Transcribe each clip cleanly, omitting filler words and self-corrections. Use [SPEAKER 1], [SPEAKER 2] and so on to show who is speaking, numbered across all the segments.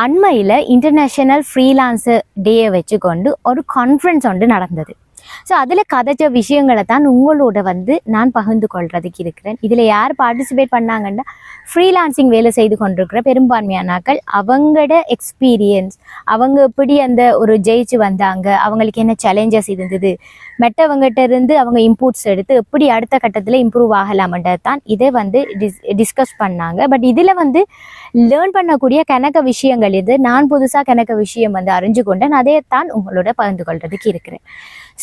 [SPEAKER 1] அண்மையில் international freelancer டேயை வச்சுக்கொண்டு ஒரு கான்ஃபரன்ஸ் ஒன்று நடந்தது. ஸோ அதில் கதைச்ச விஷயங்களை தான் உங்களோட நான் பகிர்ந்து கொள்றதுக்கு இருக்கிறேன். இதில் யார் பார்ட்டிசிபேட் பண்ணாங்கன்னா ஃப்ரீலான்சிங் வேலை செய்து கொண்டிருக்கிற பெரும்பான்மையானாக்கள், அவங்களோட எக்ஸ்பீரியன்ஸ், அவங்க எப்படி அந்த ஒரு ஜெயிச்சு வந்தாங்க, அவங்களுக்கு என்ன சேலஞ்சஸ் இருந்தது, மற்றவங்ககிட்ட இருந்து அவங்க இன்புட்ஸ் எடுத்து எப்படி அடுத்த கட்டத்தில் இம்ப்ரூவ் ஆகலாம்ன்றது தான் இதை டிஸ்கஸ் பண்ணாங்க. பட் இதில் லேர்ன் பண்ணக்கூடிய கணக்க விஷயங்கள் இது. நான் புதுசாக கணக்க விஷயம் அறிஞ்சு கொண்டேன். அதே தான் உங்களோட பகிர்ந்து கொள்றதுக்கு இருக்கிறேன்.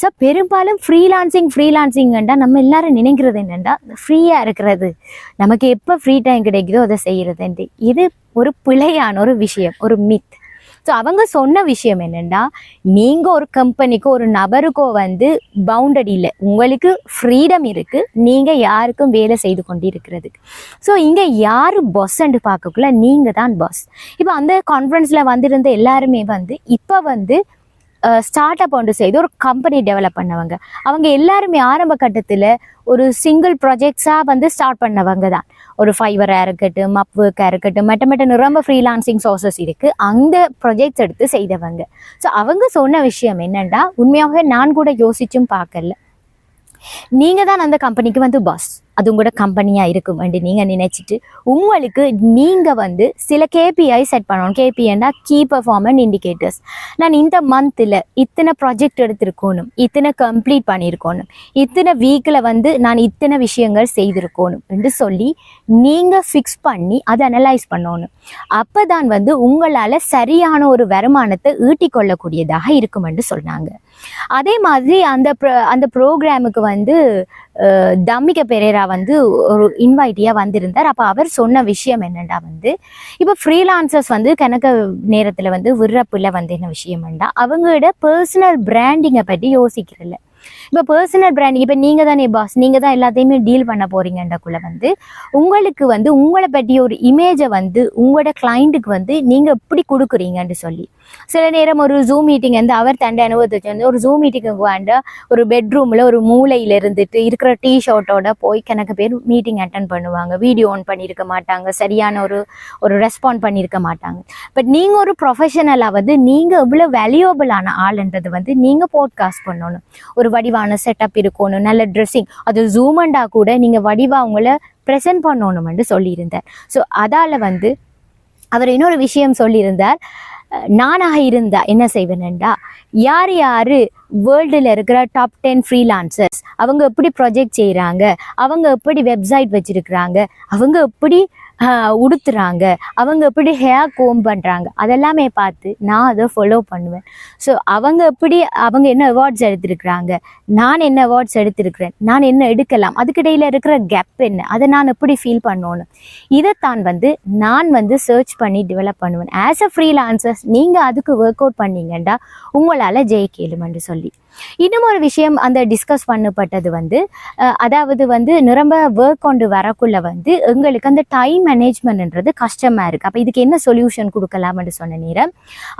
[SPEAKER 1] ஸோ பெரும்பாலும் ஃப்ரீலான்சிங்கண்டா நம்ம எல்லாரும் நினைக்கிறது என்னென்னா ஃப்ரீயாக இருக்கிறது, நமக்கு எப்போ ஃப்ரீ டைம் கிடைக்குதோ அதை செய்கிறதுன்ட்டு. இது ஒரு பிழையான ஒரு விஷயம், ஒரு மித். ஸோ அவங்க சொன்ன விஷயம் என்னென்னா, நீங்கள் ஒரு கம்பெனிக்கோ ஒரு நபருக்கோ பவுண்டட் இல்லை, உங்களுக்கு ஃப்ரீடம் இருக்குது, நீங்கள் யாருக்கும் வேலை செய்து கொண்டு இருக்கிறதுக்கு. ஸோ இங்கே யார் பாஸ்ன்னு பார்க்கக்குள்ள நீங்கள் தான் பாஸ். இப்போ அந்த கான்ஃபரன்ஸில் வந்திருந்த எல்லாருமே இப்போ ஸ்டார்ட் அப் ஒன்று செய்து ஒரு கம்பெனி டெவலப் பண்ணவங்க. அவங்க எல்லாருமே ஆரம்ப கட்டத்தில் ஒரு சிங்கிள் ப்ராஜெக்ட்ஸாக ஸ்டார்ட் பண்ணவங்க தான். ஒரு ஃபைவராக இருக்கட்டும், அப்வொர்க்காக இருக்கட்டும், மற்ற ரொம்ப ஃப்ரீலான்சிங் சோர்சஸ் இருக்குது, அந்த ப்ராஜெக்ட்ஸ் எடுத்து செய்தவங்க. ஸோ அவங்க சொன்ன விஷயம் என்னென்னா, உண்மையாகவே நான் கூட யோசிச்சும் பார்க்கல, நீங்கள் தான் அந்த கம்பெனிக்கு பாஸ், அது உங்களோட கம்பெனியாக இருக்கும் என்று நீங்கள் நினைச்சிட்டு உங்களுக்கு நீங்கள் சில கேபிஐ செட் பண்ணணும். கேபிஐன்னா கீ பர்ஃபார்மன்ஸ் இண்டிகேட்டர்ஸ். நான் இந்த மந்தில் இத்தனை ப்ராஜெக்ட் எடுத்திருக்கணும், இத்தனை கம்ப்ளீட் பண்ணியிருக்கணும், இத்தனை வீக்கில் நான் இத்தனை விஷயங்கள் செய்திருக்கணும் என்று சொல்லி நீங்கள் ஃபிக்ஸ் பண்ணி அதை அனலைஸ் பண்ணணும். அப்போ தான் உங்களால் சரியான ஒரு வருமானத்தை ஈட்டிக்கொள்ளக்கூடியதாக இருக்கும் என்று சொன்னாங்க. அதே மாதிரி அந்த ப்ரோக்ராமுக்கு தம்மிக பெரேரா ஒரு இன்வைட்டியாக வந்திருந்தார். அப்போ அவர் சொன்ன விஷயம் என்னென்னா, இப்போ ஃப்ரீலான்சர்ஸ் கணக்க நேரத்தில் விடுறப்பில் என்ன விஷயம்ண்டா, அவங்களோட பர்சனல் பிராண்டிங்கை பற்றி யோசிக்கிறதில்ல. இப்போ பர்சனல் பிராண்டிங், இப்போ நீங்கள் தானே பாஸ், நீங்கள் தான் எல்லாத்தையுமே டீல் பண்ண போகிறீங்கன்றக்குள்ள உங்களுக்கு உங்களை பற்றி ஒரு இமேஜை உங்களோட கிளைண்ட்டுக்கு நீங்கள் எப்படி கொடுக்குறீங்கன்னு சொல்லி சில நேரம் ஒரு ஜூம் மீட்டிங் அவர் தண்டை அனுபவத்தை ஒரு ஜூம் மீட்டிங்கு ஒரு பெட்ரூமில் ஒரு மூலையில் இருந்துட்டு இருக்கிற ஷர்ட்டோட போய் கணக்கு பேர் மீட்டிங் அட்டன் பண்ணுவாங்க. வீடியோ ஆன் பண்ணியிருக்க மாட்டாங்க, சரியான ஒரு ரெஸ்பாண்ட் பண்ணியிருக்க மாட்டாங்க. பட் நீங்கள் ஒரு ப்ரொஃபஷனலாக நீங்கள் எவ்வளோ வேல்யூபிளான ஆளுன்றது நீங்கள் போட்காஸ்ட் பண்ணணும். ஒரு வடிவான செட்டப் இருக்கணும், நல்ல ட்ரெஸ்ஸிங், அது ஜூமண்டா கூட நீங்கள் வடிவா அவங்கள ப்ரெசென்ட் பண்ணணும்னு சொல்லியிருந்தார். ஸோ அதால் அவர் இன்னொரு விஷயம் சொல்லியிருந்தார், நானாக இருந்தா என்ன செய்வேன்டா, யார் வேர்ல்டில் இருக்கிற டாப் 10 ஃப்ரீலான்சர்ஸ் அவங்க எப்படி ப்ராஜெக்ட் செய்கிறாங்க, அவங்க எப்படி வெப்சைட் வச்சுருக்குறாங்க, அவங்க எப்படி உடுத்துறாங்க, அவங்க எப்படி ஹேர் கோம் பண்ணுறாங்க, அதெல்லாமே பார்த்து நான் அதை ஃபாலோ பண்ணுவேன். ஸோ அவங்க என்ன அவார்ட்ஸ் எடுத்திருக்கிறாங்க, நான் என்ன அவார்ட்ஸ் எடுத்திருக்கிறேன், நான் என்ன எடுக்கலாம், அதுக்கிடையில் இருக்கிற கேப் என்ன, அதை நான் எப்படி ஃபீல் பண்ணணும், இதைத்தான் நான் சர்ச் பண்ணி டெவலப் பண்ணுவேன். ஆஸ் அ ஃப்ரீலான்சர்ஸ் நீங்கள் அதுக்கு ஒர்க் அவுட் பண்ணீங்கன்னா உங்களால் ஜெயிக்கலுமென்று சொல்லி இன்னும் ஒரு விஷயம் டிஸ்கஸ் பண்ணப்பட்டது அதாவது நிரம்ப ஒர்க் கொண்டு வரக்குள்ள எங்களுக்கு அந்த டைம் மேனேஜ்மெண்ட்ன்றது கஷ்டமாக இருக்குது. அப்போ இதுக்கு என்ன சொல்யூஷன் கொடுக்கலாம்னு சொன்ன நேரம்,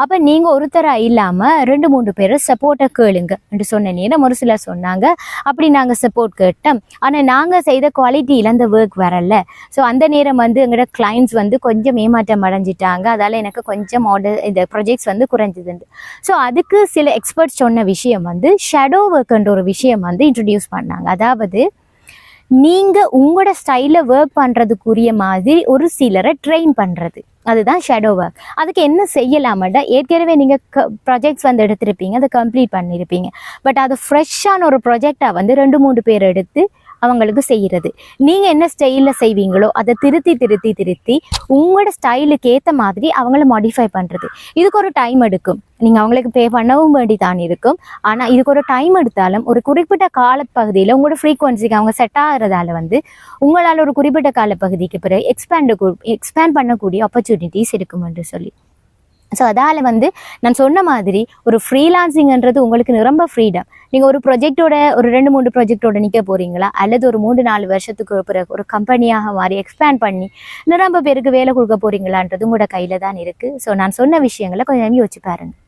[SPEAKER 1] அப்போ நீங்கள் ஒருத்தராக இல்லாமல் 2-3 பேர் சப்போர்ட்டை கேளுங்க என்று சொன்ன நேரம் ஒரு சிலர் சொன்னாங்க, அப்படி நாங்கள் சப்போர்ட் கேட்டோம், ஆனால் நாங்கள் செய்த குவாலிட்டியில் அந்த ஒர்க் வரல. ஸோ அந்த நேரம் எங்களோட கிளைண்ட்ஸ் கொஞ்சம் ஏமாற்றம் அடைஞ்சிட்டாங்க, அதால் எனக்கு கொஞ்சம் இந்த ப்ராஜெக்ட்ஸ் குறைஞ்சது. ஸோ அதுக்கு சில எக்ஸ்பர்ட்ஸ் சொன்ன விஷயம் ஷேடோ ஒர்க்ன்ற ஒரு விஷயம் இன்ட்ரடியூஸ் பண்ணாங்க. அதாவது நீங்கள் உங்களோட ஸ்டைலில் ஒர்க் பண்ணுறதுக்குரிய மாதிரி ஒரு சிலரை ட்ரெயின் பண்ணுறது, அதுதான் ஷேடோ ஒர்க். அதுக்கு என்ன செய்யலாமட்டா, ஏற்கனவே நீங்கள் ப்ராஜெக்ட்ஸ் எடுத்திருப்பீங்க, அதை கம்ப்ளீட் பண்ணியிருப்பீங்க. பட் அது ஃப்ரெஷ்ஷான ஒரு ப்ராஜெக்டாக 2-3 பேர் எடுத்து அவங்களுக்கு செய்கிறது. நீங்கள் என்ன ஸ்டைலில் செய்வீங்களோ அதை திருத்தி உங்களோட ஸ்டைலுக்கு ஏற்ற மாதிரி அவங்கள மாடிஃபை பண்ணுறது. இதுக்கு ஒரு டைம் எடுக்கும், நீங்கள் அவங்களுக்கு பே பண்ணவும் வேண்டி தான் இருக்கும். ஆனால் இதுக்கு ஒரு டைம் எடுத்தாலும் ஒரு குறிப்பிட்ட காலப்பகுதியில் உங்களோட ஃப்ரீக்வன்சிக்கு அவங்க செட் ஆகிறதால உங்களால் ஒரு குறிப்பிட்ட காலப்பகுதிக்கு பிறகு எக்ஸ்பேண்ட் பண்ணக்கூடிய ஆப்பர்ச்சுனிட்டிஸ் இருக்கும் என்று சொல்லி. ஸோ அதால் நான் சொன்ன மாதிரி ஒரு ஃப்ரீலான்சிங்ன்றது உங்களுக்கு ரொம்ப ஃப்ரீடம். நீங்கள் ஒரு ப்ராஜெக்டோட ஒரு 2-3 ப்ராஜெக்டோட நிற்க போகிறீங்களா, அல்லது ஒரு 3-4 வருஷத்துக்கு பிறகு ஒரு கம்பெனியாக மாறி எக்ஸ்பேண்ட் பண்ணி ரொம்ப பேருக்கு வேலை கொடுக்க போகிறீங்களான்றது உங்களோட கையில் தான் இருக்குது. ஸோ நான் சொன்ன விஷயங்களை கொஞ்சம் யோசிச்சு பாருங்கள்.